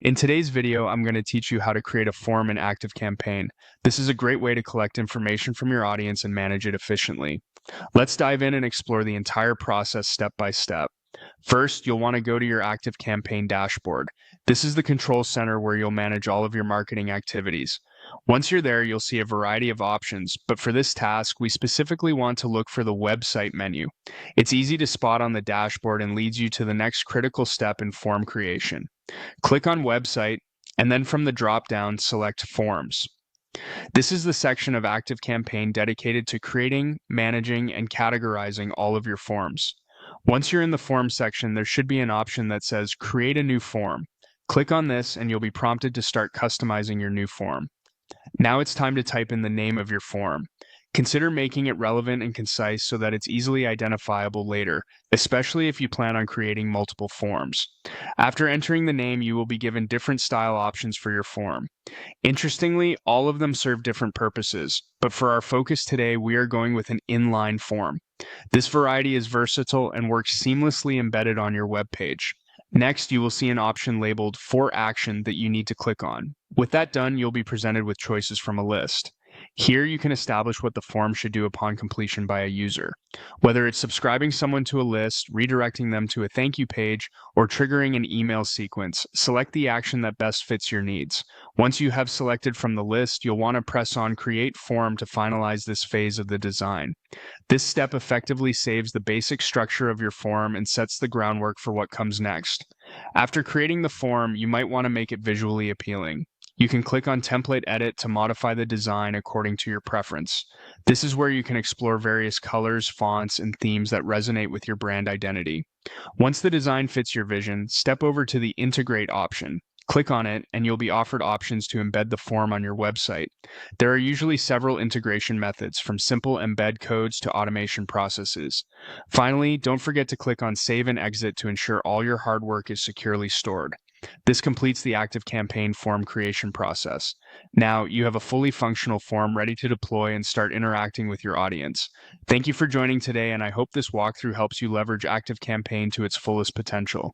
In today's video, I'm going to teach you how to create a form in ActiveCampaign. This is a great way to collect information from your audience and manage it efficiently. Let's dive in and explore the entire process step by step. First, you'll want to go to your ActiveCampaign dashboard. This is the control center where you'll manage all of your marketing activities. Once you're there, you'll see a variety of options, but for this task, we specifically want to look for the website menu. It's easy to spot on the dashboard and leads you to the next critical step in form creation. Click on Website, and then from the drop-down, select Forms. This is the section of ActiveCampaign dedicated to creating, managing, and categorizing all of your forms. Once you're in the Form section, there should be an option that says Create a new form. Click on this, and you'll be prompted to start customizing your new form. Now it's time to type in the name of your form. Consider making it relevant and concise so that it's easily identifiable later, especially if you plan on creating multiple forms. After entering the name, you will be given different style options for your form. Interestingly, all of them serve different purposes, but for our focus today, we are going with an inline form. This variety is versatile and works seamlessly embedded on your web page. Next, you will see an option labeled For Action that you need to click on. With that done, you'll be presented with choices from a list. Here, you can establish what the form should do upon completion by a user. Whether it's subscribing someone to a list, redirecting them to a thank you page, or triggering an email sequence, select the action that best fits your needs. Once you have selected from the list, you'll want to press on Create Form to finalize this phase of the design. This step effectively saves the basic structure of your form and sets the groundwork for what comes next. After creating the form, you might want to make it visually appealing. You can click on Template Edit to modify the design according to your preference. This is where you can explore various colors, fonts, and themes that resonate with your brand identity. Once the design fits your vision, step over to the Integrate option. Click on it, and you'll be offered options to embed the form on your website. There are usually several integration methods, from simple embed codes to automation processes. Finally, don't forget to click on Save and Exit to ensure all your hard work is securely stored. This completes the ActiveCampaign form creation process. Now, you have a fully functional form ready to deploy and start interacting with your audience. Thank you for joining today, and I hope this walkthrough helps you leverage ActiveCampaign to its fullest potential.